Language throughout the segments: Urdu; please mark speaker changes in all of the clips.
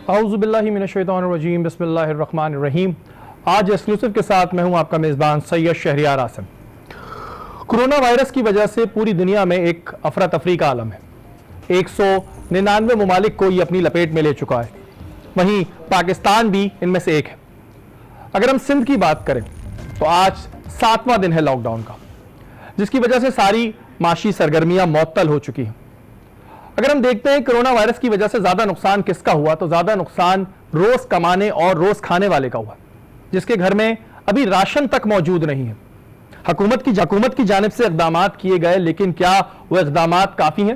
Speaker 1: اعوذ باللہ من الشیطان الرجیم، بسم اللہ الرحمن الرحیم۔ آج ایکسکلوسیو کے ساتھ میں ہوں آپ کا میزبان سید شہریار آسم۔ کرونا وائرس کی وجہ سے پوری دنیا میں ایک افراتفری کا عالم ہے۔ 199 ممالک کو یہ اپنی لپیٹ میں لے چکا ہے، وہیں پاکستان بھی ان میں سے ایک ہے۔ اگر ہم سندھ کی بات کریں تو آج 7واں دن ہے لاک ڈاؤن کا، جس کی وجہ سے ساری معاشی سرگرمیاں معطل ہو چکی ہیں۔ اگر ہم دیکھتے ہیں کرونا وائرس کی وجہ سے زیادہ نقصان کس کا ہوا، تو زیادہ نقصان روز کمانے اور روز کھانے والے کا ہوا، جس کے گھر میں ابھی راشن تک موجود نہیں ہے۔ حکومت کی جانب سے اقدامات کیے گئے، لیکن کیا وہ اقدامات کافی ہیں؟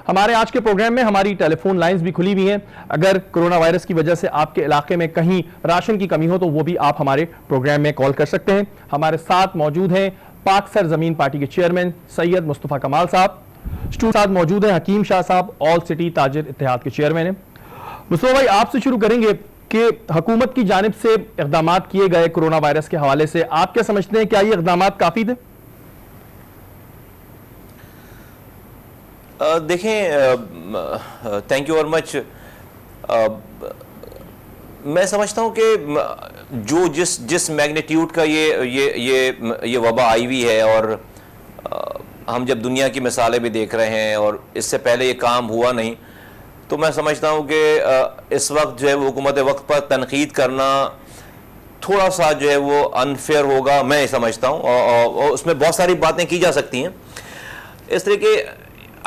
Speaker 1: ہمارے آج کے پروگرام میں ہماری ٹیلی فون لائنز بھی کھلی ہوئی ہیں۔ اگر کرونا وائرس کی وجہ سے آپ کے علاقے میں کہیں راشن کی کمی ہو تو وہ بھی آپ ہمارے پروگرام میں کال کر سکتے ہیں۔ ہمارے ساتھ موجود ہیں پاک سرزمین پارٹی کے چیئرمین سید مصطفیٰ کمال صاحب، ساتھ موجود ہیں حکیم شاہ صاحب، آل سٹی تاجر اتحاد کے چیئرمین ہیں۔ مصطفیٰ بھائی، آپ سے شروع کریں گے کہ حکومت کی جانب سے اقدامات کیے گئے کرونا وائرس کے حوالے سے، آپ کیا سمجھتے ہیں، کیا یہ اقدامات کافی تھے؟
Speaker 2: دیکھیں، تھینک یو ویری مچ۔ میں سمجھتا ہوں کہ جو جس میگنیٹیوڈ کا یہ وبا آئی ہوئی ہے، اور ہم جب دنیا کی مثالیں بھی دیکھ رہے ہیں اور اس سے پہلے یہ کام ہوا نہیں، تو میں سمجھتا ہوں کہ اس وقت جو ہے وہ حکومت وقت پر تنقید کرنا تھوڑا سا جو ہے وہ انفیئر ہوگا، میں سمجھتا ہوں، اور اس میں بہت ساری باتیں کی جا سکتی ہیں۔ اس طرح کہ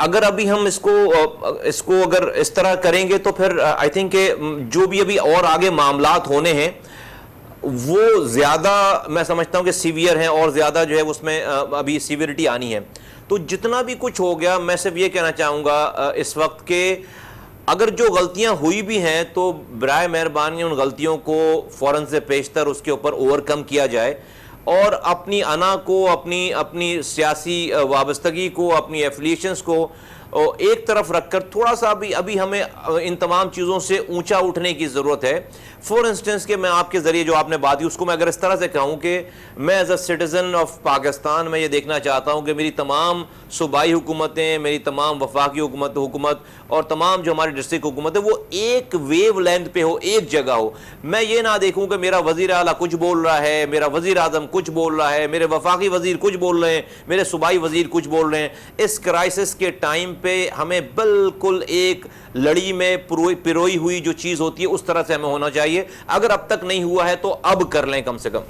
Speaker 2: اگر ابھی ہم اس کو اگر اس طرح کریں گے تو پھر آئی تھنک کہ جو بھی ابھی اور آگے معاملات ہونے ہیں وہ زیادہ میں سمجھتا ہوں کہ سیویئر ہیں، اور زیادہ جو ہے اس میں ابھی سیویئرٹی آنی ہے۔ تو جتنا بھی کچھ ہو گیا، میں صرف یہ کہنا چاہوں گا اس وقت کہ اگر جو غلطیاں ہوئی بھی ہیں تو برائے مہربانی ان غلطیوں کو فوراً سے پیشتر اس کے اوپر اوور کم کیا جائے، اور اپنی انا کو، اپنی سیاسی وابستگی کو، اپنی ایفیلیشنز کو ایک طرف رکھ کر تھوڑا سا ابھی ہمیں ان تمام چیزوں سے اونچا اٹھنے کی ضرورت ہے۔ فور انسٹنس کہ میں آپ کے ذریعے جو آپ نے بات کی اس کو میں اگر اس طرح سے کہوں کہ میں as a citizen of Pakistan میں یہ دیکھنا چاہتا ہوں کہ میری تمام صوبائی حکومتیں، میری تمام وفاقی حکومت اور تمام جو ہماری ڈسٹرکٹ حکومت ہے وہ ایک ویو لینتھ پہ ہو، ایک جگہ ہو۔ میں یہ نہ دیکھوں کہ میرا وزیر اعلیٰ کچھ بول رہا ہے، میرا وزیر اعظم کچھ بول رہا ہے، میرے وفاقی وزیر کچھ بول رہے ہیں، میرے صوبائی وزیر کچھ بول رہے ہیں۔ اس کرائسس کے ٹائم پہ ہمیں بالکل ایک لڑی میں پروئی ہوئی جو چیز ہوتی ہے اس طرح سے ہمیں ہونا چاہیے۔ اگر اب تک نہیں ہوا ہے تو اب کر لیں کم سے کم۔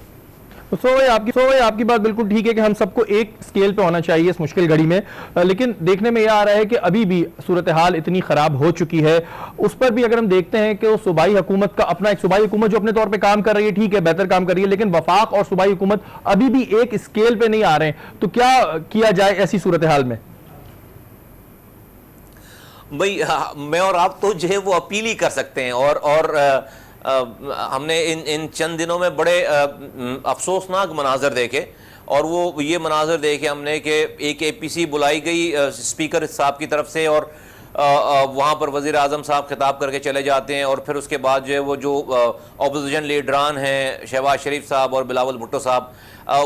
Speaker 1: آپ کی بات بالکل ٹھیک ہے کہ ہم سب کو ایک سکیل پہ ہونا چاہیے اس مشکل گھڑی میں، لیکن دیکھنے میں یہ آ رہا ہے کہ ابھی بھی صورتحال اتنی خراب ہو چکی ہے، اس پر بھی اگر ہم دیکھتے ہیں کہ وہ صوبائی حکومت کا اپنا ایک صوبائی حکومت جو اپنے طور پہ کام کر رہی ہے، ٹھیک ہے، بہتر کام کر رہی ہے، لیکن وفاق اور صوبائی حکومت ابھی بھی ایک سکیل پہ نہیں آ رہے ہیں۔ تو کیا کیا جائے ایسی صورتحال میں؟
Speaker 2: بھئی میں اور آپ تو جو ہے وہ اپیل ہی کر سکتے ہیں، اور ہم نے ان چند دنوں میں بڑے افسوسناک مناظر دیکھے، اور وہ یہ مناظر دیکھے ہم نے کہ ایک اے پی سی بلائی گئی اسپیکر صاحب کی طرف سے، اور وہاں پر وزیر اعظم صاحب خطاب کر کے چلے جاتے ہیں، اور پھر اس کے بعد جو ہے وہ جو اپوزیشن لیڈران ہیں شہباز شریف صاحب اور بلاول بھٹو صاحب،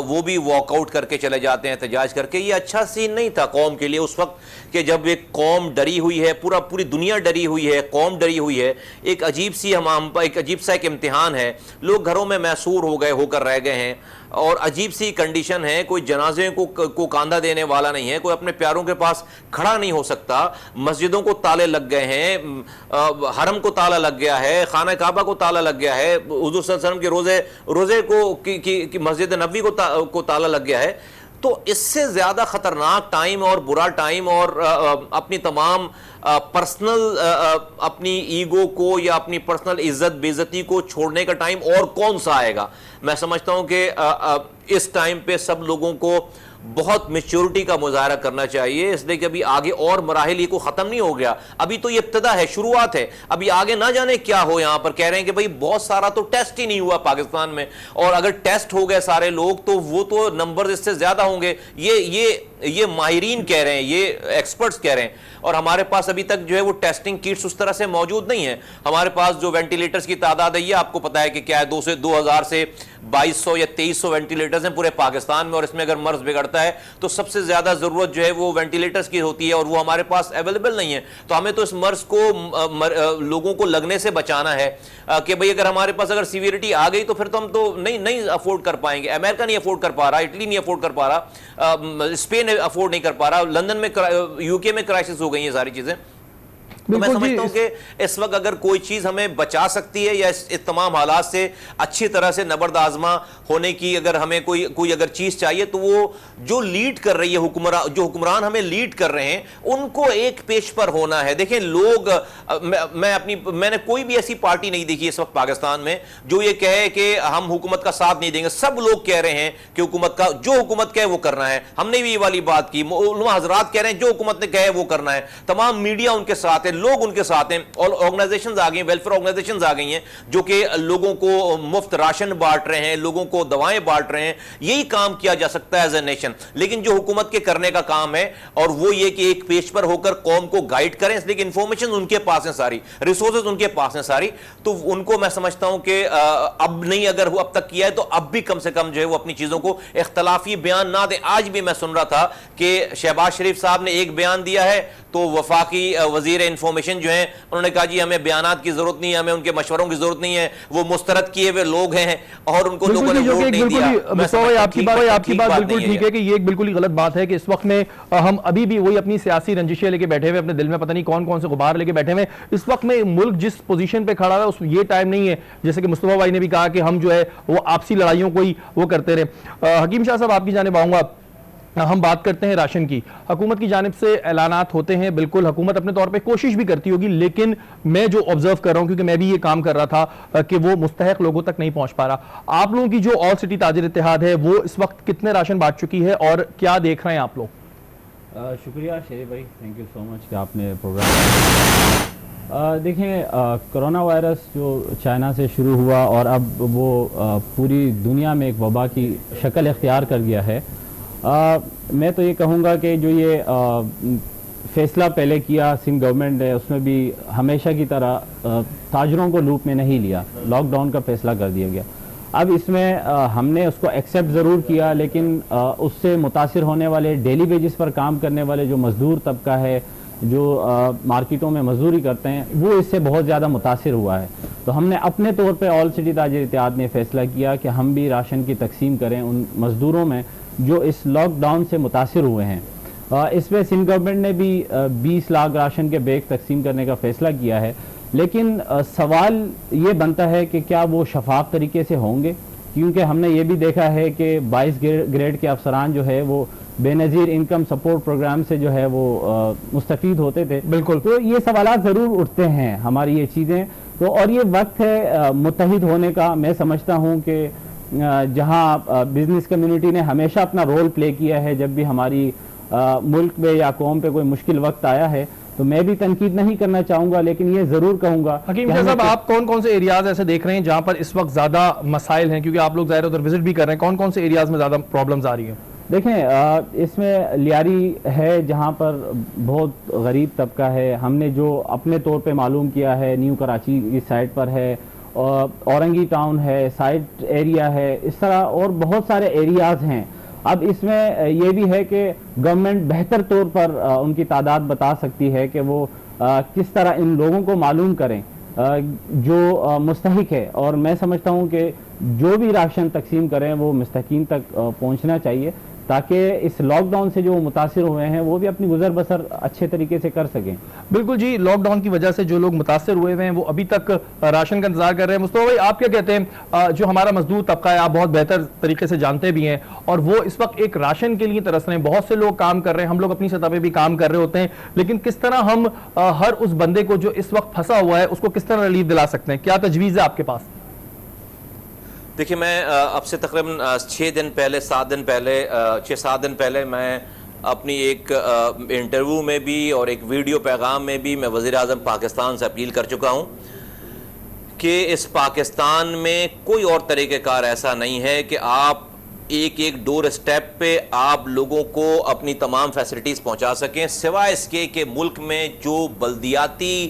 Speaker 2: وہ بھی واک آؤٹ کر کے چلے جاتے ہیں احتجاج کر کے۔ یہ اچھا سین نہیں تھا قوم کے لیے اس وقت کہ جب ایک قوم ڈری ہوئی ہے، پوری دنیا ڈری ہوئی ہے، قوم ڈری ہوئی ہے، ایک عجیب سا ایک امتحان ہے، لوگ گھروں میں محصور ہو کر رہ گئے ہیں، اور عجیب سی کنڈیشن ہے، کوئی جنازے کو کاندھا دینے والا نہیں ہے، کوئی اپنے پیاروں کے پاس کھڑا نہیں ہو سکتا، مسجدوں کو تالے لگ گئے ہیں، حرم کو تالا لگ گیا ہے، خانہ کعبہ کو تالا لگ گیا ہے، حضور صلی اللہ علیہ وسلم کے روزے کو مسجد نبوی کو تالا لگ گیا ہے۔ تو اس سے زیادہ خطرناک ٹائم اور برا ٹائم، اور اپنی تمام پرسنل اپنی ایگو کو یا اپنی پرسنل عزت بے عزتی کو چھوڑنے کا ٹائم اور کون سا آئے گا؟ میں سمجھتا ہوں کہ اس ٹائم پہ سب لوگوں کو بہت میچورٹی کا مظاہرہ کرنا چاہیے، اس لیے کہ ابھی آگے اور مراحل یہ کو ختم نہیں ہو گیا، ابھی تو یہ ابتدا ہے، شروعات ہے، ابھی آگے نہ جانے کیا ہو۔ یہاں پر کہہ رہے ہیں کہ بھئی بہت سارا تو ٹیسٹ ہی نہیں ہوا پاکستان میں، اور اگر ٹیسٹ ہو گئے سارے لوگ تو وہ تو نمبر اس سے زیادہ ہوں گے، یہ ماہرین کہہ رہے ہیں، یہ ایکسپرٹس کہہ رہے ہیں، اور ہمارے پاس ابھی تک جو ہے وہ ٹیسٹنگ کٹس اس طرح سے موجود نہیں ہیں۔ ہمارے پاس جو وینٹیلیٹرز کی تعداد ہے یہ آپ کو پتا ہے کہ کیا ہے، 2000 سے 2200 یا 2300 وینٹیلیٹرز ہیں پورے پاکستان میں، اور اس میں اگر مرض بگڑتا جاتا ہے تو سب سے زیادہ ضرورت جو ہے وہ وینٹیلیٹرز کی ہوتی ہے اور وہ ہمارے پاس اویلیبل نہیں ہے. تو ہمیں تو اس مرض کو لوگوں کو لگنے سے بچانا ہے کہ بھئی اگر ہمارے پاس اگر سیویریٹی آ گئی تو پھر تو ہم تو نہیں افورڈ کر پائیں گے. امریکہ نہیں افورڈ کر پا رہا, اٹلی نہیں افورڈ کر پا رہا, اسپین افورڈ نہیں کر پا رہا, لندن میں یو کے میں کرائسس ہو گئی ہیں ساری چیزیں. تو میں سمجھتا ہوں کہ اس وقت اگر کوئی چیز ہمیں بچا سکتی ہے یا اس تمام حالات سے اچھی طرح سے نبرد آزما ہونے کی اگر ہمیں کوئی اگر چیز چاہیے تو وہ جو لیڈ کر رہی ہے جو حکمران ہمیں لیڈ کر رہے ہیں ان کو ایک پیش پر ہونا ہے. دیکھیں لوگ, میں نے کوئی بھی ایسی پارٹی نہیں دیکھی اس وقت پاکستان میں جو یہ کہے کہ ہم حکومت کا ساتھ نہیں دیں گے. سب لوگ کہہ رہے ہیں کہ جو حکومت کہے وہ کرنا ہے. ہم نے بھی یہ والی بات کی, علماء حضرات کہہ رہے ہیں جو حکومت نے کہے وہ کرنا ہے. تمام میڈیا ان کے ساتھ ہے, لوگ ان کے ساتھ ہیں, اور آرگنائزیشنز آ گئی ہیں, ویلفیئر آرگنائزیشنز آ گئی ہیں جو کہ لوگوں کو مفت راشن بانٹ رہے ہیں, لوگوں کو دوائیں بانٹ رہے ہیں. یہی کام کیا جا سکتا ہے ایز اے نیشن. لیکن جو حکومت کے کرنے کا کام ہے اور وہ یہ کہ ایک پیج پر ہو کر قوم کو گائیڈ کریں, اس لیے کہ انفارمیشن ان کے پاس ہیں ساری, ریسورسز ان کے پاس ہیں ساری, تو ان کو میں سمجھتا ہوں کہ اب نہیں, اگر وہ اب تک کیا ہے تو اب بھی کم سے کم جو ہے وہ اپنی چیزوں کو اختلافی بیان نہ دیں. آج بھی میں سن رہا تھا کہ شہباز شریف صاحب نے ایک بیان دیا ہے تو وفاقی وزیر انفارمیشن جو ہیں انہوں نے کہا جی ہمیں بیانات کی ضرورت نہیں ہے, ہمیں ان کے مشوروں کی ضرورت نہیں ہے, وہ مسترد کیے ہوئے لوگ ہیں اور ان کو لوگوں نے ووٹ نہیں دیا.
Speaker 1: آپ کی بات بالکل ٹھیک ہے کہ یہ ایک بالکل ہی غلط بات ہے کہ اس وقت میں ہم ابھی بھی وہی اپنی سیاسی رنجشیں لے کے بیٹھے ہوئے, اپنے دل میں پتہ نہیں کون کون سے غبار لے کے بیٹھے ہوئے. اس وقت میں ملک جس پوزیشن پہ کھڑا ہے یہ ٹائم نہیں ہے, جیسے کہ مصطفیٰ بھائی نے بھی کہا کہ ہم جو ہے وہ آپسی لڑائیوں کو ہی وہ کرتے رہے. حکیم شاہ صاحب آپ کی جانب آؤں گا. ہم بات کرتے ہیں راشن کی. حکومت کی جانب سے اعلانات ہوتے ہیں, بالکل حکومت اپنے طور پہ کوشش بھی کرتی ہوگی, لیکن میں جو آبزرو کر رہا ہوں کیونکہ میں بھی یہ کام کر رہا تھا کہ وہ مستحق لوگوں تک نہیں پہنچ پا رہا. آپ لوگوں کی جو آل سٹی تاجر اتحاد ہے وہ اس وقت کتنے راشن بانٹ چکی ہے اور کیا دیکھ رہے ہیں آپ لوگ؟
Speaker 3: شکریہ شریف بھائی, تھینک یو سو مچ کہ آپ نے پروگرام. دیکھیں کرونا وائرس جو چائنا سے شروع ہوا اور اب وہ پوری دنیا میں ایک وبا کی شکل اختیار کر گیا ہے. میں تو یہ کہوں گا کہ جو یہ فیصلہ پہلے کیا سندھ گورنمنٹ نے, اس میں بھی ہمیشہ کی طرح تاجروں کو لوپ میں نہیں لیا, لاک ڈاؤن کا فیصلہ کر دیا گیا. اب اس میں ہم نے اس کو ایکسیپٹ ضرور کیا, لیکن اس سے متاثر ہونے والے ڈیلی بیجز پر کام کرنے والے جو مزدور طبقہ ہے, جو مارکیٹوں میں مزدوری کرتے ہیں, وہ اس سے بہت زیادہ متاثر ہوا ہے. تو ہم نے اپنے طور پہ آل سٹی تاجر اتحاد نے فیصلہ کیا کہ ہم بھی راشن کی تقسیم کریں ان مزدوروں میں جو اس لاک ڈاؤن سے متاثر ہوئے ہیں. اس میں سندھ گورنمنٹ نے بھی 20 لاکھ راشن کے بیگ تقسیم کرنے کا فیصلہ کیا ہے, لیکن سوال یہ بنتا ہے کہ کیا وہ شفاف طریقے سے ہوں گے, کیونکہ ہم نے یہ بھی دیکھا ہے کہ 22 گریڈ کے افسران جو ہے وہ بے نظیر انکم سپورٹ پروگرام سے جو ہے وہ مستفید ہوتے تھے.
Speaker 1: بالکل,
Speaker 3: تو یہ سوالات ضرور اٹھتے ہیں ہماری یہ چیزیں تو, اور یہ وقت ہے متحد ہونے کا. میں سمجھتا ہوں کہ جہاں بزنس کمیونٹی نے ہمیشہ اپنا رول پلے کیا ہے, جب بھی ہماری ملک میں یا قوم پہ کوئی مشکل وقت آیا ہے, تو میں بھی تنقید نہیں کرنا چاہوں گا, لیکن یہ ضرور کہوں گا.
Speaker 1: حکیم شاہ صاحب, آپ کون کون سے ایریاز ایسے دیکھ رہے ہیں جہاں پر اس وقت زیادہ مسائل ہیں, کیونکہ آپ لوگ ظاہر ادھر وزٹ بھی کر رہے ہیں, کون کون سے ایریاز میں زیادہ پرابلمز آ رہی ہیں؟
Speaker 3: دیکھیں اس میں لیاری ہے جہاں پر بہت غریب طبقہ ہے. ہم نے جو اپنے طور پہ معلوم کیا ہے, نیو کراچی کی سائٹ پر ہے, اورنگی ٹاؤن ہے, سائٹ ایریا ہے, اس طرح اور بہت سارے ایریاز ہیں. اب اس میں یہ بھی ہے کہ گورنمنٹ بہتر طور پر ان کی تعداد بتا سکتی ہے کہ وہ کس طرح ان لوگوں کو معلوم کریں جو مستحق ہے, اور میں سمجھتا ہوں کہ جو بھی راشن تقسیم کریں وہ مستحقین تک پہنچنا چاہیے, تاکہ اس لاک ڈاؤن سے جو متاثر ہوئے ہیں وہ بھی اپنی گزر بسر اچھے طریقے سے کر سکیں.
Speaker 1: بالکل جی, لاک ڈاؤن کی وجہ سے جو لوگ متاثر ہوئے ہیں وہ ابھی تک راشن کا انتظار کر رہے ہیں. مصطفیٰ بھائی, آپ کیا کہتے ہیں, جو ہمارا مزدور طبقہ ہے, آپ بہت بہتر طریقے سے جانتے بھی ہیں, اور وہ اس وقت ایک راشن کے لیے ترس رہے ہیں. بہت سے لوگ کام کر رہے ہیں, ہم لوگ اپنی سطح پہ بھی کام کر رہے ہوتے ہیں, لیکن کس طرح ہم ہر اس بندے کو جو اس وقت پھنسا ہوا ہے اس کو کس طرح ریلیف دلا سکتے ہیں؟ کیا تجویز ہے آپ کے پاس؟
Speaker 2: دیکھیں, میں اب سے تقریباً 7 دن پہلے میں اپنی ایک انٹرویو میں بھی اور ایک ویڈیو پیغام میں بھی میں وزیر اعظم پاکستان سے اپیل کر چکا ہوں کہ اس پاکستان میں کوئی اور طریقہ کار ایسا نہیں ہے کہ آپ ایک ڈور اسٹیپ پہ آپ لوگوں کو اپنی تمام فیسلٹیز پہنچا سکیں, سوائے اس کے کہ ملک میں جو بلدیاتی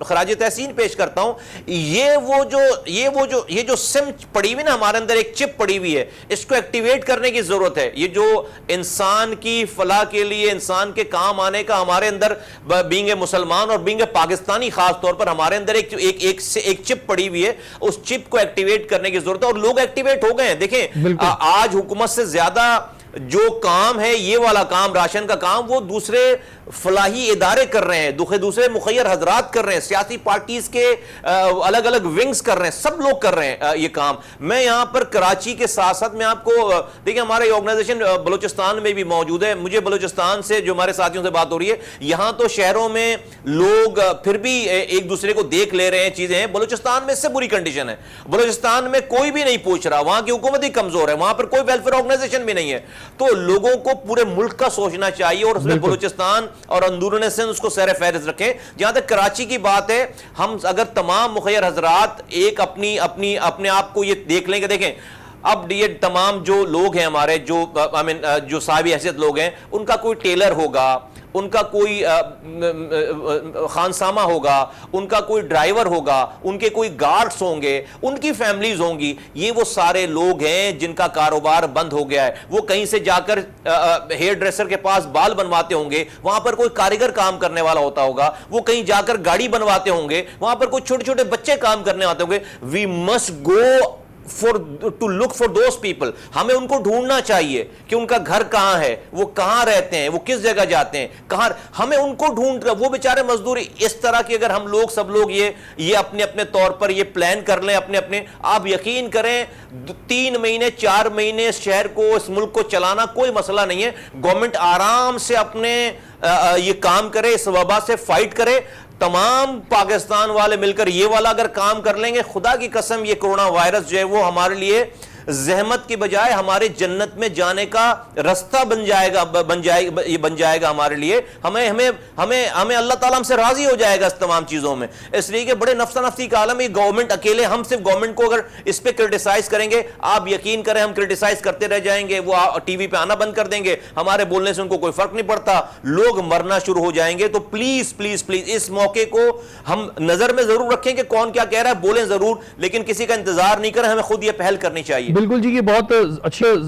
Speaker 2: خراج تحسین پیش کرتا ہوں. یہ جو سم پڑی ہوئی نا ہمارے اندر ایک چپ پڑی ہوئی ہے, اس کو ایکٹیویٹ کرنے کی ضرورت ہے. یہ جو انسان کی فلاح کے لیے, انسان کے کام آنے کا ہمارے اندر بینگ اے مسلمان اور بینگ اے پاکستانی خاص طور پر ہمارے اندر ایک چپ پڑی ہوئی ہے, اس چپ کو ایکٹیویٹ کرنے کی ضرورت ہے, اور لوگ ایکٹیویٹ ہو گئے ہیں. دیکھیں آج حکومت سے زیادہ جو کام ہے, یہ والا کام, راشن کا کام, وہ دوسرے فلاحی ادارے کر رہے ہیں, دوسرے مخیر حضرات کر رہے ہیں, سیاسی پارٹیز کے الگ الگ ونگز کر رہے ہیں, سب لوگ کر رہے ہیں یہ کام. میں یہاں پر کراچی کے ساتھ ساتھ میں آپ کو دیکھیں, ہمارا یہ آرگنائزیشن بلوچستان میں بھی موجود ہے. مجھے بلوچستان سے جو ہمارے ساتھیوں سے بات ہو رہی ہے, یہاں تو شہروں میں لوگ پھر بھی ایک دوسرے کو دیکھ لے رہے ہیں, چیزیں ہیں. بلوچستان میں اس سے بری کنڈیشن ہے. بلوچستان میں کوئی بھی نہیں پوچھ رہا, وہاں کی حکومت ہی کمزور ہے, وہاں پر کوئی ویلفیئر آرگنائزیشن بھی نہیں ہے. تو لوگوں کو پورے ملک کا سوچنا چاہیے, اور اس میں بلوچستان اور اندرون سندھ اس کو سیر فہرست رکھیں. جہاں تک کراچی کی بات ہے, ہم اگر تمام مخیر حضرات ایک اپنے آپ کو یہ دیکھ لیں کہ دیکھیں اب یہ تمام جو لوگ ہیں ہمارے, جو صاحب حیثیت لوگ ہیں, ان کا کوئی ٹیلر ہوگا, ان کا کوئی خانسامہ ہوگا, ان کا کوئی ڈرائیور ہوگا, ان کے کوئی گارڈز ہوں گے, ان کی فیملیز ہوں گی. یہ وہ سارے لوگ ہیں جن کا کاروبار بند ہو گیا ہے. وہ کہیں سے جا کر ہیئر ڈریسر کے پاس بال بنواتے ہوں گے, وہاں پر کوئی کاریگر کام کرنے والا ہوتا ہوگا. وہ کہیں جا کر گاڑی بنواتے ہوں گے, وہاں پر کوئی چھوٹے چھوٹے بچے کام کرنے آتے ہوں گے. We must go to look for those people. ہمیں ان کو ڈھونڈنا چاہیے کہ ان کا گھر کہاں ہے, وہ کہاں رہتے ہیں, وہ کس جگہ جاتے ہیں, کہاں. ہمیں ان کو ڈھونڈ کر, وہ بیچارے مزدوری اس طرح کی اگر ہم لوگ سب لوگ یہ اپنے طور پر یہ پلان کر لیں اپنے, آپ یقین کریں 3 مہینے 4 مہینے اس شہر کو, اس ملک کو چلانا کوئی مسئلہ نہیں ہے. گورنمنٹ آرام سے اپنے یہ کام کرے, اس وبا سے فائٹ کرے. تمام پاکستان والے مل کر یہ والا اگر کام کر لیں گے, خدا کی قسم یہ کرونا وائرس جو ہے وہ ہمارے لیے زحمت کی بجائے ہمارے جنت میں جانے کا رستہ بن جائے گا ہمارے لیے. ہمیں اللہ تعالیٰ ہم سے راضی ہو جائے گا اس تمام چیزوں میں. اس لیے کہ بڑے نفسا نفسی کا عالم ہے. گورنمنٹ اکیلے, ہم صرف گورنمنٹ کو اگر اس پہ کرٹیسائز کریں گے, آپ یقین کریں ہم کرٹیسائز کرتے رہ جائیں گے, وہ ٹی وی پہ آنا بند کر دیں گے, ہمارے بولنے سے ان کو کوئی فرق نہیں پڑتا, لوگ مرنا شروع ہو جائیں گے. تو پلیز پلیز پلیز اس موقع کو ہم نظر میں ضرور رکھیں کہ کون کیا کہہ رہا ہے, بولیں ضرور, لیکن کسی کا انتظار نہیں کریں, ہمیں خود یہ پہل کرنی چاہیے.
Speaker 1: بالکل جی, یہ بہت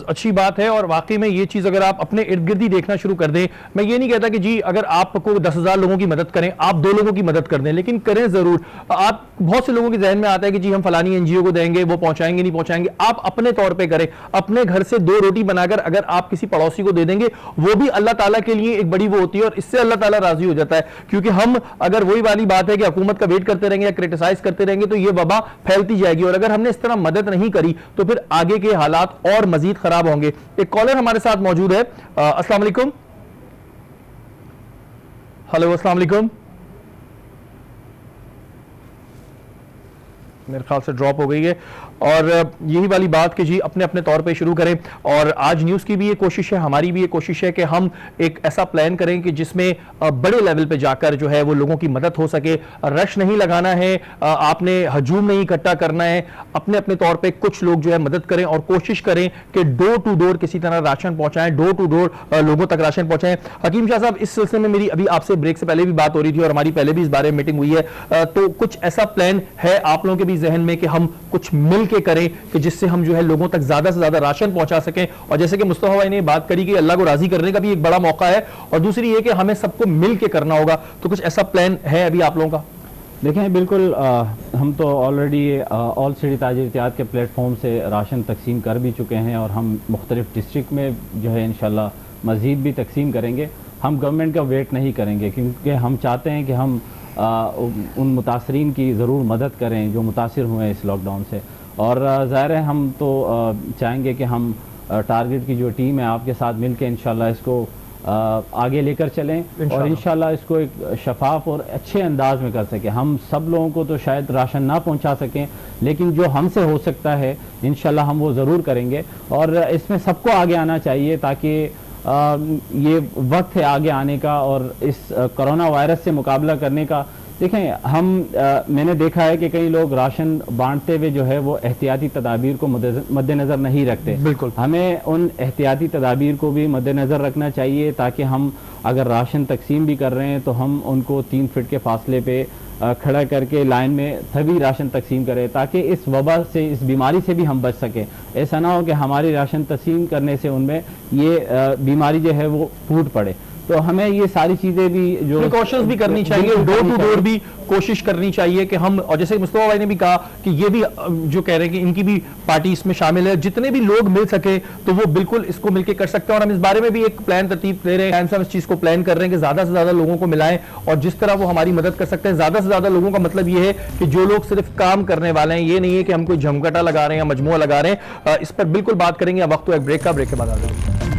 Speaker 1: اچھی بات ہے, اور واقعی میں یہ چیز اگر آپ اپنے ارد گرد ہی دیکھنا شروع کر دیں, میں یہ نہیں کہتا کہ جی اگر آپ کو 10,000 لوگوں کی مدد کریں, آپ 2 لوگوں کی مدد کر دیں, لیکن کریں ضرور. آپ بہت سے لوگوں کے ذہن میں آتا ہے کہ جی ہم فلانی NGO کو دیں گے, وہ پہنچائیں گے نہیں پہنچائیں گے. آپ اپنے طور پہ کریں, اپنے گھر سے 2 روٹی بنا کر اگر آپ کسی پڑوسی کو دے دیں گے, وہ بھی اللہ تعالیٰ کے لیے ایک بڑی وہ ہوتی ہے, اور اس سے اللہ تعالیٰ راضی ہو جاتا ہے. کیونکہ ہم اگر وہی والی بات ہے کہ حکومت کا ویٹ کرتے رہیں گے یا کرٹیسائز کرتے رہیں گے, تو یہ وبا پھیلتی جائے گی, اور اگر ہم نے اس طرح مدد نہیں کری تو پھر آگے کے حالات اور مزید خراب ہوں گے. ایک کالر ہمارے ساتھ موجود ہے. السلام علیکم. ہلو, السلام علیکم. میرے خیال سے ڈراپ ہو گئی ہے. اور یہی والی بات کہ جی اپنے اپنے طور پہ شروع کریں. اور آج نیوز کی بھی یہ کوشش ہے, ہماری بھی یہ کوشش ہے کہ ہم ایک ایسا پلان کریں کہ جس میں بڑے لیول پہ جا کر جو ہے وہ لوگوں کی مدد ہو سکے. رش نہیں لگانا ہے, آپ نے ہجوم نہیں اکٹھا کرنا ہے, اپنے اپنے طور پہ کچھ لوگ جو ہے مدد کریں, اور کوشش کریں کہ ڈور ٹو ڈور کسی طرح راشن پہنچائیں, ڈور ٹو ڈور لوگوں تک راشن پہنچائیں. حکیم شاہ صاحب, اس سلسلے میں میری ابھی آپ سے بریک سے پہلے بھی بات ہو رہی تھی, اور ہماری پہلے بھی اس بارے میں میٹنگ ہوئی ہے, تو کچھ ایسا پلان ہے آپ لوگوں کے بھی ذہن میں کہ ہم کچھ مل کے کریں کہ جس سے ہم جو ہے لوگوں تک زیادہ سے زیادہ راشن پہنچا سکیں. اور جیسے کہ مصطفیٰ بھائی نے بات کری کہ اللہ کو راضی کرنے کا بھی ایک بڑا موقع ہے, اور دوسری یہ کہ ہمیں سب کو مل کے کرنا ہوگا. تو کچھ ایسا پلان ہے ابھی آپ لوگوں کا؟
Speaker 3: دیکھیں بالکل, ہم تو آلریڈی آل سٹی تاجر اتحاد کے پلیٹ فارم سے راشن تقسیم کر بھی چکے ہیں, اور ہم مختلف ڈسٹرکٹ میں جو ہے انشاءاللہ مزید بھی تقسیم کریں گے. ہم گورنمنٹ کا ویٹ نہیں کریں گے, کیونکہ ہم چاہتے ہیں کہ ہم ان متاثرین کی ضرور مدد کریں جو متاثر ہوئے ہیں اس لاک ڈاؤن سے. اور ظاہر ہے ہم تو چاہیں گے کہ ہم ٹارگٹ کی جو ٹیم ہے آپ کے ساتھ مل کے انشاءاللہ اس کو آگے لے کر چلیں, اور انشاءاللہ اس کو ایک شفاف اور اچھے انداز میں کر سکیں. ہم سب لوگوں کو تو شاید راشن نہ پہنچا سکیں, لیکن جو ہم سے ہو سکتا ہے انشاءاللہ ہم وہ ضرور کریں گے. اور اس میں سب کو آگے آنا چاہیے, تاکہ یہ وقت ہے آگے آنے کا, اور اس کرونا وائرس سے مقابلہ کرنے کا دیکھیں میں نے دیکھا ہے کہ کئی لوگ راشن بانٹتے ہوئے جو ہے وہ احتیاطی تدابیر کو مد نظر نہیں رکھتے.
Speaker 1: بالکل
Speaker 3: ہمیں ان احتیاطی تدابیر کو بھی مد نظر رکھنا چاہیے تاکہ ہم اگر راشن تقسیم بھی کر رہے ہیں تو ہم ان کو 3 فٹ کے فاصلے پہ کھڑا کر کے لائن میں تبھی راشن تقسیم کریں تاکہ اس وبا سے اس بیماری سے بھی ہم بچ سکیں. ایسا نہ ہو کہ ہماری راشن تقسیم کرنے سے ان میں یہ بیماری جو ہے وہ پھوٹ پڑے. تو ہمیں یہ ساری چیزیں بھی جو
Speaker 1: پریکاشنز بھی کرنی چاہیے, ڈور ٹو ڈور بھی کوشش کرنی چاہیے کہ ہم, اور جیسے مصطفیٰ بھائی نے بھی کہا کہ یہ بھی جو کہہ رہے ہیں کہ ان کی بھی پارٹی اس میں شامل ہے, جتنے بھی لوگ مل سکے تو وہ بالکل اس کو مل کے کر سکتے ہیں. اور ہم اس بارے میں بھی ایک پلان ترتیب دے رہے ہیں, ہم اس چیز کو پلان کر رہے ہیں کہ زیادہ سے زیادہ لوگوں کو ملائیں اور جس طرح وہ ہماری مدد کر سکتے ہیں. زیادہ سے زیادہ لوگوں کا مطلب یہ ہے کہ جو لوگ صرف کام کرنے والے ہیں, یہ نہیں ہے کہ ہم کوئی جھمگٹا لگا رہے ہیں یا مجموعہ لگا رہے ہیں. اس پر بالکل بات کریں گے. اب وقت تو ایک بریک کا, بریک کے بعد آ جائیں گے.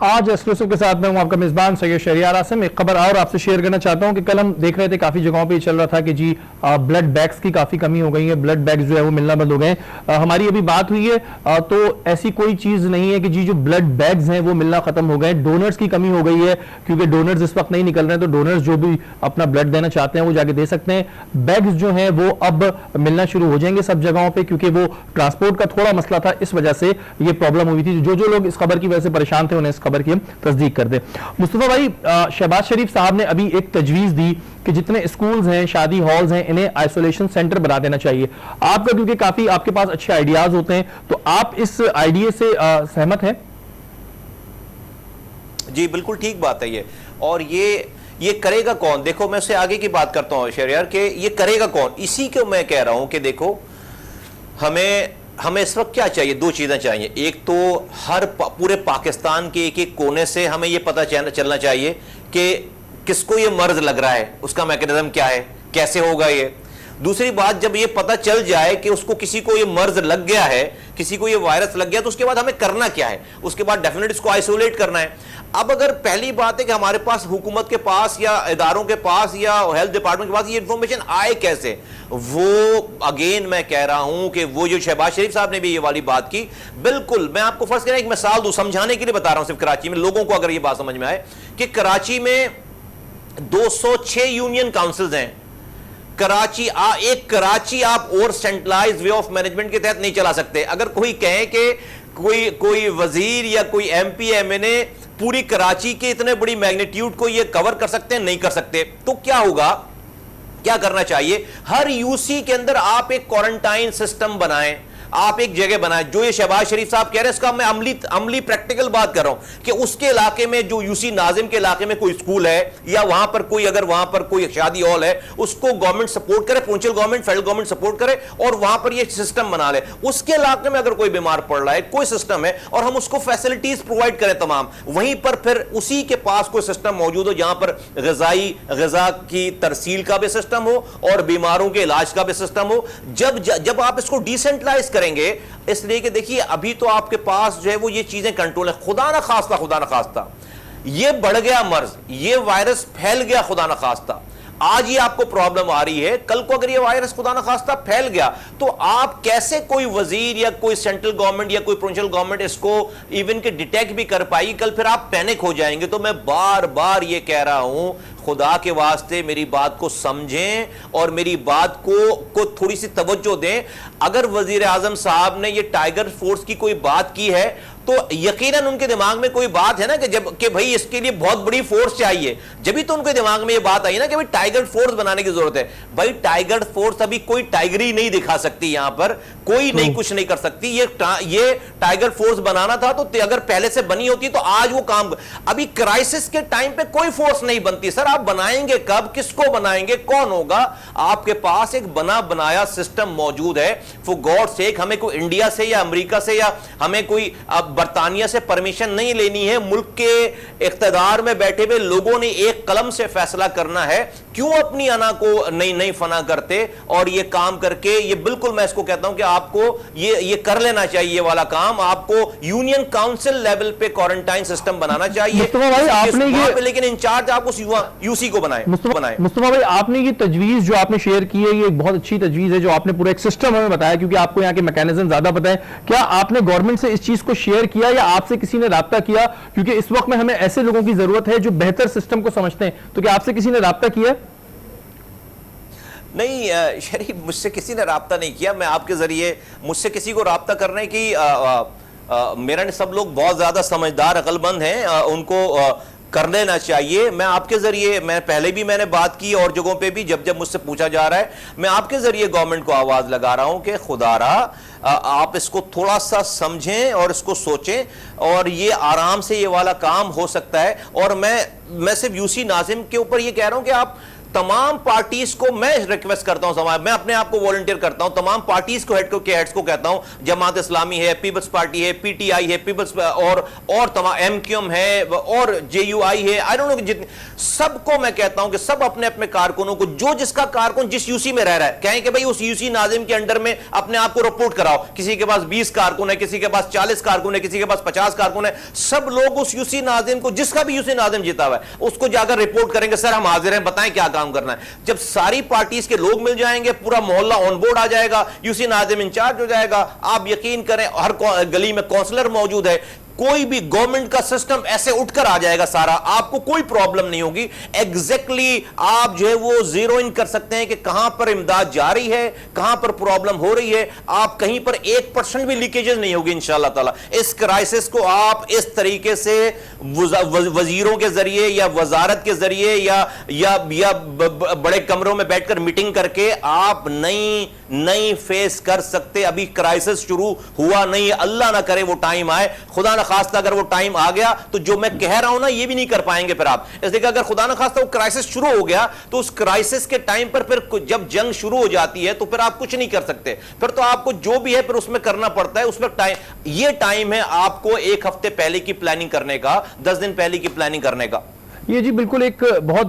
Speaker 1: آج ایکسکلوسیو کے ساتھ میں ہوں آپ کا میزبان سید شہریار عاصم. ایک خبر اور آپ سے شیئر کرنا چاہتا ہوں کہ کل ہم دیکھ رہے تھے کافی جگہوں پہ یہ چل رہا تھا کہ جی بلڈ بیگز کی کافی کمی ہو گئی ہے, بلڈ بیگز جو ہے وہ ملنا بند ہو گئے ہیں. ہماری ابھی بات ہوئی ہے تو ایسی کوئی چیز نہیں ہے کہ جی جو بلڈ بیگز ہیں وہ ملنا ختم ہو گئے. ڈونرز کی کمی ہو گئی ہے کیونکہ ڈونرز اس وقت نہیں نکل رہے ہیں, تو ڈونرز جو بھی اپنا بلڈ دینا چاہتے ہیں وہ جا کے دے سکتے ہیں. بیگز جو ہیں وہ اب ملنا شروع ہو جائیں گے سب جگہوں پہ, کیونکہ وہ ٹرانسپورٹ کا تھوڑا مسئلہ تھا, اس وجہ سے یہ پرابلم ہوئی تھی. جو لوگ اس خبر کی وجہ سے پریشان تھے انہیں اس خبر کی ہم تصدیق کر دیں. مصطفیٰ بھائی, شہباز شریف صاحب نے ابھی ایک تجویز دی کہ جتنے اسکولز ہیں, شادی ہالز ہیں, انہیں آئسولیشن سینٹر بنا دینا چاہیے. آپ کا کیونکہ کافی آپ کے پاس اچھے آئیڈیاز ہوتے ہیں, تو آپ اس آئیڈیا سے سہمت ہیں؟
Speaker 2: جی بالکل ٹھیک بات ہے یہ. اور یہ کرے گا کون؟ دیکھو میں اس سے آگے کی بات کرتا ہوں شہریار, کہ یہ کرے گا کون. اسی کو میں کہہ رہا ہوں کہ دیکھو ہمیں اس وقت کیا چاہیے, 2 چیزیں چاہیے. ایک تو ہر پورے پاکستان کے ایک ایک کونے سے ہمیں یہ پتہ چلنا چاہیے کہ کس کو یہ مرض لگ رہا ہے, اس کا میکانزم کیا ہے, کیسے ہوگا یہ. دوسری بات, جب یہ پتہ چل جائے کہ اس کو کسی کو یہ مرض لگ گیا ہے, کسی کو یہ وائرس لگ گیا, تو اس کے بعد ہمیں کرنا کیا ہے. اس کے بعد ڈیفینیٹ اس کو آئسولیٹ کرنا ہے. اب اگر پہلی بات ہے کہ ہمارے پاس حکومت کے پاس یا اداروں کے پاس یا ہیلتھ ڈپارٹمنٹ کے پاس یہ انفارمیشن آئے کیسے, وہ اگین میں کہہ رہا ہوں کہ وہ جو شہباز شریف صاحب نے بھی یہ والی بات کی, بالکل میں آپ کو فرض کریں ایک مثال دوں, سمجھانے کے لیے بتا رہا ہوں صرف کراچی میں لوگوں کو اگر یہ بات سمجھ میں آئے کہ کراچی میں 206 یونین کاؤنسلز ہیں. ایک کراچی آپ اور سینٹرلائز وے آف مینجمنٹ کے تحت نہیں چلا سکتے. اگر کوئی کہے کہ کوئی وزیر یا کوئی ایم پی ایم این اے پوری کراچی کے اتنے بڑی میگنیٹیوڈ کو یہ کور کر سکتے ہیں, نہیں کر سکتے. تو کیا ہوگا, کیا کرنا چاہیے, ہر یو سی کے اندر آپ ایک کوارنٹائن سسٹم بنائیں, آپ ایک جگہ بنائیں. جو یہ شہباز شریف صاحب کہہ رہے ہیں اس کا میں عملی پریکٹیکل بات کر رہا ہوں کہ اس کے علاقے میں جو یو سی ناظم کے علاقے میں کوئی اسکول ہے یا وہاں پر کوئی اگر وہاں پر کوئی شادی ہال ہے, اس کو گورنمنٹ سپورٹ کرے, provincial government federal government support کرے اور وہاں پر یہ سسٹم بنا لے. اس کے علاقے میں اگر کوئی بیمار پڑ رہا ہے, کوئی سسٹم ہے, اور ہم اس کو فیسلٹیز پرووائڈ کریں تمام. وہیں پر پھر اسی کے پاس کوئی سسٹم موجود ہو جہاں پر غذا کی ترسیل کا بھی سسٹم ہو اور بیماروں کے علاج کا بھی سسٹم ہو. جب آپ اس کو ڈیسینٹرلائز کریں گے, اس لیے کہ دیکھیے ابھی تو آپ کے پاس جو ہے وہ یہ چیزیں کنٹرول ہے. خدا نہ خواستہ یہ بڑھ گیا مرض, یہ وائرس پھیل گیا خدا نہ خواستہ, آج یہ آپ کو پرابلم آ رہی ہے, کل کو اگر یہ وائرس خدا نہ خواستہ پھیل گیا تو آپ کیسے کوئی وزیر یا کوئی سینٹرل گورنمنٹ یا کوئی پرونشل گورنمنٹ اس کو ایون کہ ڈیٹیکٹ بھی کر پائی, کل پھر آپ پینک ہو جائیں گے. تو میں بار بار یہ کہہ رہا ہوں, خدا کے واسطے میری بات کو سمجھیں اور میری بات کو تھوڑی سی توجہ دیں. اگر وزیر اعظم صاحب نے یہ ٹائیگر فورس کی کوئی بات کی ہے تو یقیناً ان کے دماغ میں کوئی بات ہے نا کہ بھائی اس کے لیے بہت بڑی فورس چاہیے, جبھی تو ان کے دماغ میں یہ بات آئی نا کہ ٹائیگر فورس بنانے کی ضرورت ہے. بھائی ٹائیگر فورس ابھی کوئی ٹائیگری نہیں دکھا سکتی, یہاں پر کوئی نہیں کچھ نہیں کر سکتی. یہ ٹائیگر فورس بنانا تھا تو اگر پہلے سے بنی ہوتی تو آج وہ کام, ابھی کرائسس کے ٹائم پہ کوئی فورس نہیں بنتی. سر آپ بنائیں گے کب, کس کو بنائیں گے, کون ہوگا؟ آپ کے پاس ایک بنایا سسٹم موجود ہے. فور گاڈ سیک ہمیں کوئی انڈیا سے یا امریکہ سے یا ہمیں کوئی برطانیہ سے پرمیشن نہیں لینی ہے, ملک کے اقتدار میں بیٹھے ہوئے لوگوں نے ایک قلم سے فیصلہ کرنا ہے, کیوں اپنی انا کو نئی فنا کرتے اور یہ کام کر کے, یہ بالکل میں اس کو کہتا ہوں کہ آپ کو یہ کر لینا چاہیے, یہ والا کام آپ کو یونین کاؤنسل لیول پہ کوارنٹائن سسٹم بنانا چاہیے, لیکن انچارج آپ کو یو سی کو بنائے.
Speaker 1: مصطفیٰ بھائی, آپ نے یہ تجویز جو آپ نے شیئر کی ہے, یہ ایک بہت اچھی تجویز ہے جو آپ نے پورا ایک سسٹم ہمیں بتایا, کیونکہ آپ کو یہاں کے میکینزم زیادہ پتہ ہے. کیا آپ نے گورنمنٹ سے اس چیز کو شیئر کیا یا آپ سے کسی نے رابطہ کیا, کیونکہ اس وقت میں ہمیں ایسے لوگوں کی ضرورت ہے جو بہتر سسٹم کو سمجھتے ہیں, تو کیا آپ سے کسی نے رابطہ کیا؟
Speaker 2: نہیں شریف, مجھ سے کسی نے رابطہ نہیں کیا. میں آپ کے ذریعے مجھ سے کسی کو رابطہ کرنے کی, میرا سب لوگ بہت زیادہ سمجھدار عقل مند ہیں, ان کو کر لینا چاہیے. میں آپ کے ذریعے, میں پہلے بھی میں نے بات کی اور جگہوں پہ بھی, جب مجھ سے پوچھا جا رہا ہے, میں آپ کے ذریعے گورنمنٹ کو آواز لگا رہا ہوں کہ خدا را آپ اس کو تھوڑا سا سمجھیں اور اس کو سوچیں, اور یہ آرام سے یہ والا کام ہو سکتا ہے. اور میں صرف یو سی ناظم کے اوپر یہ کہہ رہا ہوں کہ آپ تمام پارٹیز کو میں ریکویسٹ کرتا ہوں, میں اپنے آپ کو والنٹیئر کرتا ہوں, تمام پارٹیز کو ہیڈز کو کہتا ہوں, جماعت اسلامی ہے, پیپلز پارٹی ہے, پی ٹی آئی ہے, پیپلز اور تمام ایم کیو ایم ہے اور جے یو آئی ہے, آئی ڈونٹ نو, جتنے سب کو میں کہتا ہوں کہ سب اپنے اپنے کارکنوں کو, جو جس کا کارکن جس یو سی میں رہ رہا ہے, کہیں کہ بھائی اس یو سی ناظم کے انڈر میں اپنے آپ کو رپورٹ کراؤ. کسی کے پاس 20 کارکن ہے, کسی کے پاس 40 کارکن ہے, کسی کے پاس 50 کارکن ہے, سب لوگ اس یو سی ناظم کو, جس کا بھی یو سی ناظم جیتا ہوا ہے, اس کو جا کر رپورٹ کریں گے, سر ہم حاضر ہیں, بتائیں کیا کام کرنا ہے. جب ساری پارٹیز کے لوگ مل جائیں گے, پورا محلہ آن بورڈ آ جائے گا, یو سی ناظم انچارج ہو جائے گا, آپ یقین کریں ہر گلی میں کونسلر موجود ہے, کوئی بھی گورنمنٹ کا سسٹم ایسے اٹھ کر آ جائے گا سارا, آپ کو کوئی پرابلم نہیں ہوگی. ایگزیکٹلی آپ جو ہے وہ زیرو ان کر سکتے ہیں کہ کہاں پر امداد جا رہی ہے, کہاں پر پرابلم ہو رہی ہے. آپ کہیں پر 1% بھی لیکیجز نہیں ہوگی انشاءاللہ تعالی. اس کرائسس کو آپ اس طریقے سے وزیروں کے ذریعے یا وزارت کے ذریعے یا بڑے کمروں میں بیٹھ کر میٹنگ کر کے آپ نہیں فیس کر سکتے. ابھی کرائسس شروع ہوا نہیں, اللہ نہ کرے وہ ٹائم آئے, خدا نہ خواستہ اگر وہ ٹائم آ گیا تو جو میں کہہ رہا ہوں نا یہ بھی نہیں کر پائیں گے پھر آپ. اس لیے کہ اگر خدا نہ خواستہ وہ کرائسس شروع ہو گیا تو اس کرائسس کے ٹائم پر پھر جب جنگ شروع ہو جاتی ہے تو پھر آپ کچھ نہیں کر سکتے, پھر تو آپ کو جو بھی ہے پھر اس میں کرنا پڑتا ہے. اس میں یہ ٹائم ہے آپ کو 1 ہفتے پہلے کی پلاننگ کرنے کا, 10 دن پہلے کی پلاننگ کرنے کا.
Speaker 1: یہ جی بالکل ایک بہت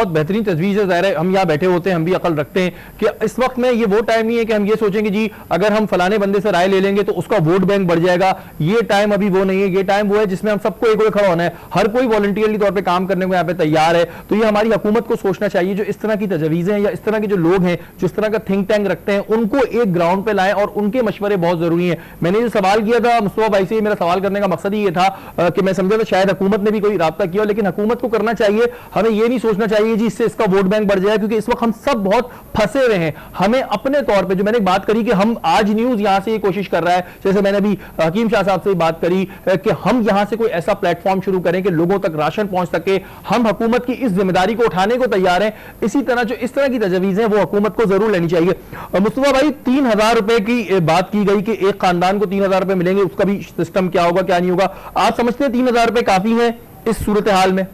Speaker 1: بہترین تجویز ہے. ظاہر ہے ہم یہاں بیٹھے ہوتے ہیں, ہم بھی عقل رکھتے ہیں کہ اس وقت میں یہ وہ ٹائم نہیں ہے کہ ہم یہ سوچیں گے جی اگر ہم فلانے بندے سے رائے لے لیں گے تو اس کا ووٹ بینک بڑھ جائے گا. یہ ٹائم ابھی وہ نہیں ہے, یہ ٹائم وہ ہے جس میں ہم سب کو ایک کھڑا ہونا ہے. ہر کوئی والنٹیئرلی طور پہ کام کرنے کو یہاں پہ تیار ہے. تو یہ ہماری حکومت کو سوچنا چاہیے, جو اس طرح کی تجویزیں یا اس طرح کے جو لوگ ہیں جو اس طرح کا تھنک ٹینک رکھتے ہیں, ان کو ایک گراؤنڈ پہ لائیں اور ان کے مشورے بہت ضروری ہیں. میں نے جو سوال کیا تھا مصطفیٰ بھائی سے, میرا سوال کرنے کا مقصد ہی یہ تھا کہ میں سمجھا تھا شاید حکومت نے بھی کوئی رابطہ کیا, لیکن حکومت کو کرنا چاہیے. ہمیں یہ نہیں سوچنا چاہیے جی اس سے اس کا ووٹ بینک بڑھ جائے, کیونکہ اس وقت ہم سب بہت پھنسے ہوئے ہیں. ہمیں اپنے طور پہ, جو میں نے بات کری کہ ہم آج نیوز یہاں سے یہ کوشش کر رہا ہے, جیسے میں نے ابھی حکیم شاہ صاحب سے بات کری کہ ہم یہاں سے کوئی ایسا پلیٹ فارم شروع کریں کہ لوگوں تک راشن پہنچ سکے. ہم حکومت کی اس ذمہ داری کو اٹھانے کو تیار ہیں. اسی طرح جو اس طرح کی تجویزیں وہ حکومت کو ضرور لینی چاہیے. مصطفیٰ بھائی 3000 روپے کی بات کی گئی کہ ایک خاندان کو 3000 روپے ملیں گے, اس کا بھی سسٹم کیا ہوگا کیا نہیں ہوگا. آپ سمجھتے ہیں 3000 روپے کافی ہیں اس صورتحال میں,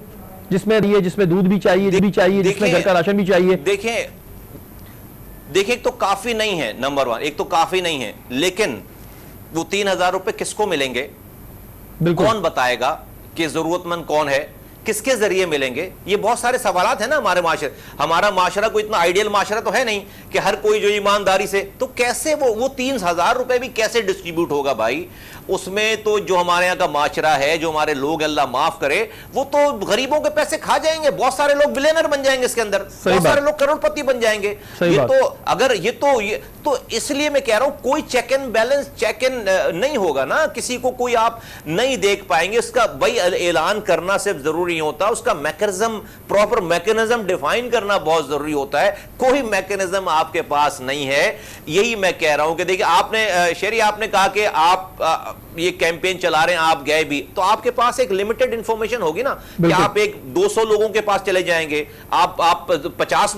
Speaker 1: جس میں دودھ بھی چاہیے, جس میں گھر کا راشن بھی چاہیے؟
Speaker 2: دیکھیں تو کافی نہیں ہے, نمبر 1 ایک تو کافی نہیں ہے, لیکن وہ 3000 روپے کس کو ملیں گے, کون بتائے گا کہ ضرورت مند کون ہے, کس کے ذریعے ملیں گے؟ یہ بہت سارے سوالات ہیں نا ہمارے معاشرے. ہمارا معاشرہ کوئی اتنا آئیڈیل معاشرہ تو ہے نہیں کہ ہر کوئی جو ایمانداری سے, تو کیسے وہ 3000 روپے بھی کیسے ڈسٹریبیوٹ ہوگا بھائی؟ اس میں تو جو ہمارے یہاں کا معاشرہ ہے, جو ہمارے لوگ اللہ معاف کرے, وہ تو غریبوں کے پیسے کھا جائیں گے. بہت سارے لوگ بلینر بن جائیں گے اس کے اندر, بہت سارے لوگ کروڑ پتی بن جائیں گے. یہ تو اگر یہ تو اس لیے میں کہہ رہا ہوں کوئی چیک اینڈ بیلنس نہیں ہوگا نا, کسی کو کوئی آپ نہیں دیکھ پائیں گے. اس کا بھائی اعلان کرنا صرف ضروری نہیں ہوتا, اس کا میکانزم, پراپر میکانزم ڈیفائن کرنا بہت ضروری ہوتا ہے. کوئی میکانزم آپ کے پاس نہیں ہے. یہی میں کہہ رہا ہوں کہ دیکھیں آپ نے شہری, آپ نے کہا کہ آپ یہ کیمپین چلا رہے ہیں, آپ گئے بھی, تو آپ کے پاس ایک لمیٹڈ انفارمیشن ہوگی نا کہ آپ ایک 200 لوگوں کے پاس چلے جائیں گے, آپ 500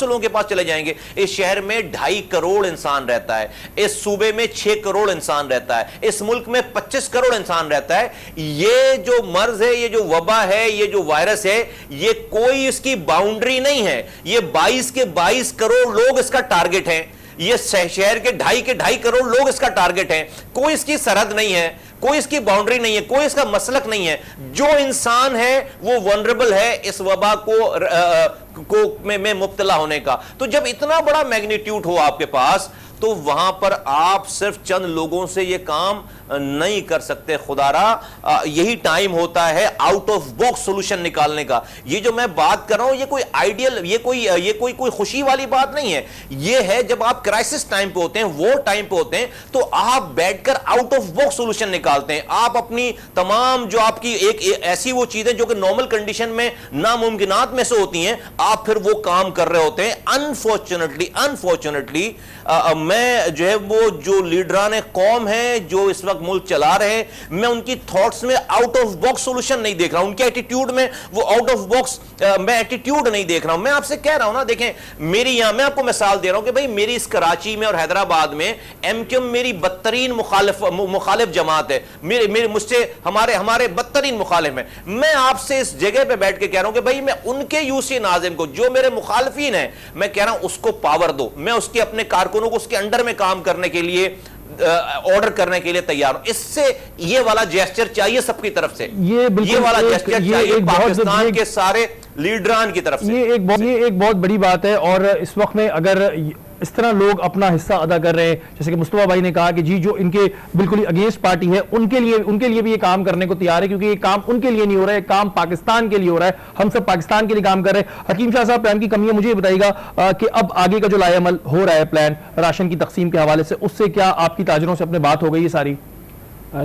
Speaker 2: لوگوں کے پاس چلے جائیں گے. اس شہر میں 2.5 کروڑ انسان رہتا ہے, اس صوبے میں 6 کروڑ انسان رہتا ہے, اس ملک میں 25 کروڑ انسان رہتا ہے. یہ جو مرض ہے, یہ جو وبا ہے, یہ جو وائرس ہے, یہ کوئی اس کی باؤنڈری نہیں ہے. یہ 22 کے 22 کروڑ لوگ اس کا ٹارگٹ ہیں. یہ شہر کے 2.5 کروڑ لوگ اس کا ٹارگٹ ہیں. کوئی اس کی سرحد نہیں ہے, کوئی اس کی باؤنڈری نہیں ہے, کوئی اس کا مسلک نہیں ہے. جو انسان ہے وہ ونربل ہے اس وبا کو میں مبتلا ہونے کا. تو جب اتنا بڑا میگنیٹیوڈ ہو آپ کے پاس, تو وہاں پر آپ صرف چند لوگوں سے یہ کام نہیں کر سکتے. خدا را یہی ٹائم ہوتا ہے آؤٹ آف باکس سولوشن نکالنے کا. یہ جو میں بات کر رہا ہوں یہ کوئی آئیڈیل, یہ کوئی خوشی والی بات نہیں ہے. یہ ہے جب آپ کرائسس ٹائم پہ ہوتے ہیں, وار ٹائم پہ ہوتے ہیں, تو آپ بیٹھ کر آؤٹ آف باکس سولوشن نکالتے ہیں. آپ اپنی تمام جو آپ کی ایک ایسی وہ چیزیں جو کہ نارمل کنڈیشن میں ناممکنات میں سے ہوتی ہیں, آپ پھر وہ کام کر رہے ہوتے ہیں. انفارچونیٹلی میں جو ہے وہ جو لیڈران قوم ہیں جو اس وقت ملک چلا رہے ہیں, میں ان کی تھاٹس میں آؤٹ آف باکس سولوشن نہیں دیکھ رہا ہوں. ان کے ایٹیٹیوڈ میں وہ آؤٹ آف باکس میں ایٹیٹیوڈ نہیں دیکھ رہا ہوں. میں آپ سے کہہ رہا ہوں نا, دیکھیں میری یہاں, میں آپ کو مثال دے رہا ہوں کہ بھئی میری اس کراچی میں اور حیدرآباد میں ایم کیو ایم میری بدترین مخالف جماعت ہے. مجھ سے ہمارے بدترین مخالف ہیں. میں آپ سے اس جگہ پہ بیٹھ کے کہہ رہا ہوں کہ بھئی میں ان کے یوسی ناظم کو جو میرے مخالفین ہیں, میں کہہ رہا ہوں اس کو پاور دو. میں اس کے اپنے کارکنوں کو اس کے انڈر میں کام کرنے کے لیے آرڈر کرنے کے لیے تیار ہوں. اس سے یہ والا جیسچر چاہیے سب کی طرف سے, یہ والا جیسچر چاہیے پاکستان کے سارے لیڈران کی طرف سے.
Speaker 1: یہ ایک بہت بڑی بات ہے. اور اس وقت میں اگر اس طرح لوگ اپنا حصہ ادا کر رہے ہیں, جیسے کہ مصطفیٰ بھائی نے کہا کہ جی جو ان کے بالکل ہی اگینسٹ پارٹی ہے ان کے لیے بھی یہ کام کرنے کو تیار ہے, کیونکہ یہ کام ان کے لیے نہیں ہو رہا ہے, کام پاکستان کے لیے ہو رہا ہے. ہم سب پاکستان کے لیے کام کر رہے ہیں. حکیم شاہ صاحب, پلان کی کمی ہے, مجھے یہ بتائیے گا کہ اب آگے کا جو لائے عمل ہو رہا ہے پلان راشن کی تقسیم کے حوالے سے, اس سے کیا آپ کی تاجروں سے اپنے بات ہو گئی ہے ساری؟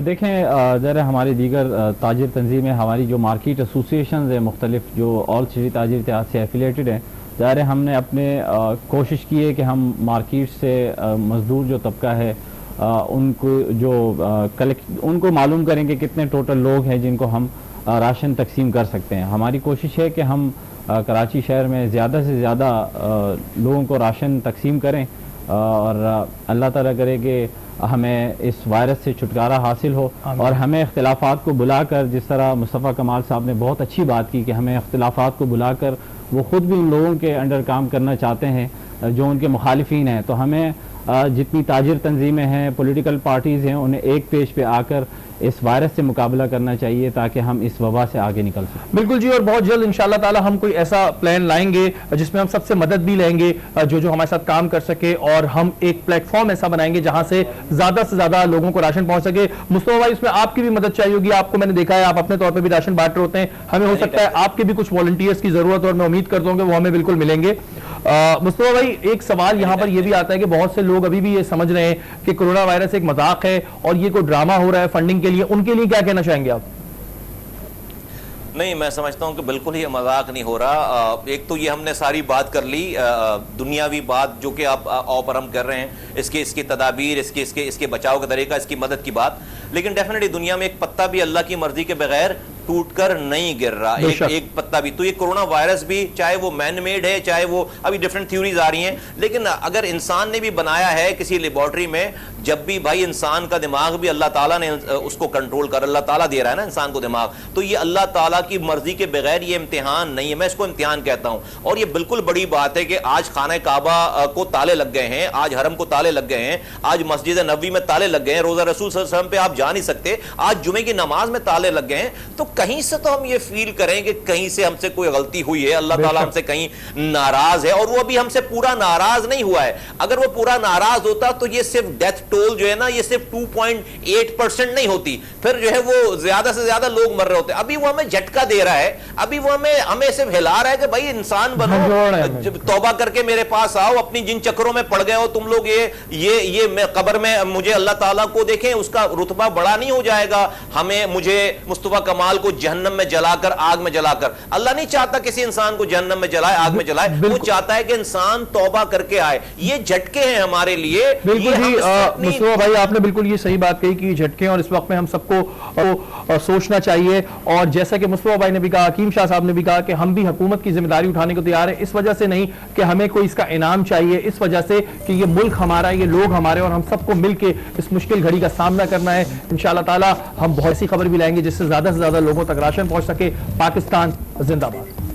Speaker 3: دیکھیں ذرا ہماری دیگر تاجر تنظیمیں, ہماری جو مارکیٹ ایسوسیشنز ہیں مختلف جو آل سٹی تاجر اتحاد سے ایفیلیٹڈ ہیں, ظاہر ہے ہم نے اپنے کوشش کی ہے کہ ہم مارکیٹ سے مزدور جو طبقہ ہے ان کو جو ان کو معلوم کریں کہ کتنے ٹوٹل لوگ ہیں جن کو ہم راشن تقسیم کر سکتے ہیں. ہماری کوشش ہے کہ ہم کراچی شہر میں زیادہ سے زیادہ لوگوں کو راشن تقسیم کریں, اور اللہ تعالیٰ کرے کہ ہمیں اس وائرس سے چھٹکارا حاصل ہو. اور ہمیں اختلافات کو بلا کر, جس طرح مصطفیٰ کمال صاحب نے بہت اچھی بات کی کہ ہمیں اختلافات کو بلا کر, وہ خود بھی ان لوگوں کے انڈر کام کرنا چاہتے ہیں جو ان کے مخالفین ہیں, تو ہمیں جتنی تاجر تنظیمیں ہیں, پولیٹیکل پارٹیز ہیں, انہیں ایک پیج پہ آ کر اس وائرس سے مقابلہ کرنا چاہیے تاکہ ہم اس وبا سے آگے نکل سکیں.
Speaker 1: بالکل جی, اور بہت جلد انشاءاللہ تعالی ہم کوئی ایسا پلان لائیں گے جس میں ہم سب سے مدد بھی لیں گے جو ہمارے ساتھ کام کر سکے, اور ہم ایک پلیٹ فارم ایسا بنائیں گے جہاں سے زیادہ لوگوں کو راشن پہنچ سکے. مصطفیٰ بھائی, اس میں آپ کی بھی مدد چاہیے ہوگی. آپ کو میں نے دیکھا ہے آپ اپنے طور پہ بھی راشن بانٹ رہے ہوتے ہیں, ہمیں ہو سکتا ہے آپ کے بھی کچھ والنٹیئرز کی ضرورت, اور میں امید کرتا ہوں کہ وہ ہمیں بالکل ملیں گے. مصطفیٰ بھائی, ایک سوال یہاں پر یہ بھی آتا ہے کہ بہت سے لوگ ابھی بھی یہ سمجھ رہے ہیں کہ کرونا وائرس ایک مذاق ہے اور یہ کوئی ڈرامہ ہو رہا ہے فنڈنگ کے لیے, ان کے لیے کیا کہنا چاہیں گے آپ؟
Speaker 2: نہیں, میں سمجھتا ہوں کہ بالکل ہی مذاق نہیں ہو رہا. ایک تو یہ ہم نے ساری بات کر لی, دنیاوی بات جو کہ آپ پر ہم کر رہے ہیں, اس کی تدابیر, اس کے بچاؤ کا طریقہ, اس کی مدد کی بات. لیکن ڈیفینیٹلی دنیا میں ایک پتا بھی اللہ کی مرضی کے بغیر ٹوٹ کر نہیں گر رہا, ایک پتا بھی. تو یہ کرونا وائرس بھی, چاہے وہ مین میڈ ہے, چاہے وہ ابھی ڈیفرنٹ تھیوریز آ رہی ہیں, لیکن اگر انسان نے بھی بنایا ہے کسی لیبارٹری میں, جب بھی بھائی انسان کا دماغ بھی اللہ تعالیٰ نے اس کو کنٹرول کر, اللہ تعالیٰ دے رہا ہے نا انسان کو دماغ, تو یہ اللہ تعالیٰ کی مرضی کے بغیر یہ امتحان نہیں ہے. میں اس کو امتحان کہتا ہوں. اور یہ بالکل بڑی بات ہے کہ آج خانہ کعبہ کو تالے لگ گئے ہیں, آج حرم کو تالے لگ گئے ہیں, آج مسجد نبوی میں تالے لگ گئے ہیں, روزہ رسول صلی اللہ علیہ وسلم پہ آپ جا نہیں سکتے, آج جمعے کی نماز میں تالے لگ گئے ہیں. تو کہیں سے تو ہم یہ فیل کریں کہ کہیں سے ہم سے کوئی غلطی ہوئی ہے, اللہ تعالیٰ ہم سے کہیں ناراض ہے, اور وہ ابھی ہم سے پورا ناراض نہیں ہوا ہے. اگر وہ پورا ناراض ہوتا تو یہ صرف ڈیتھ ٹول جو ہے نا, یہ صرف 2.8% نہیں ہوتی, پھر جو ہے وہ زیادہ سے زیادہ لوگ مر رہے ہوتے. ابھی وہ ہمیں جھٹکا دے رہا ہے, ابھی وہ ہمیں صرف ہلا رہا ہے کہ بھائی انسان بنو, توبہ کر کے میرے پاس آؤ, اپنی جن چکروں میں پڑ گئے ہو تم لوگ, یہ قبر میں مجھے اللہ تعالیٰ کو دیکھیں, اس کا رتبہ بڑا نہیں ہو جائے گا. مجھے مصطفیٰ کمال کو جہنم میں جلا کر, آگ میں جلا کر, اللہ نہیں چاہتا کسی انسان کو جہنم میں جلائے, آگ میں جلائے, وہ چاہتا ہے کہ انسان توبہ کر کے آئے. یہ جھٹکے ہیں ہمارے لیے.
Speaker 1: بالکل جی مصطفیٰ بھائی, آپ نے بالکل یہ صحیح بات کہی کہ یہ جھٹکے ہیں, اور اس وقت میں ہم سب کو سوچنا چاہیے. اور جیسا کہ مصطفیٰ بھائی نے بھی کہا, حکیم شاہ صاحب نے بھی کہا کہ ہم بھی حکومت کی ذمہ داری اٹھانے کو تیار ہیں, اس وجہ سے نہیں کہ ہمیں کوئی اس کا انعام چاہیے, اس وجہ سے کہ یہ ملک ہمارا ہے, یہ لوگ ہمارے, اور ہم سب کو مل کے اس مشکل گھڑی کا سامنا کرنا ہے. انشاءاللہ تعالی ہم بہت سی خبر بھی لائیں گے جس سے زیادہ لوگوں تک راشن پہنچ سکے. پاکستان زندہ باد.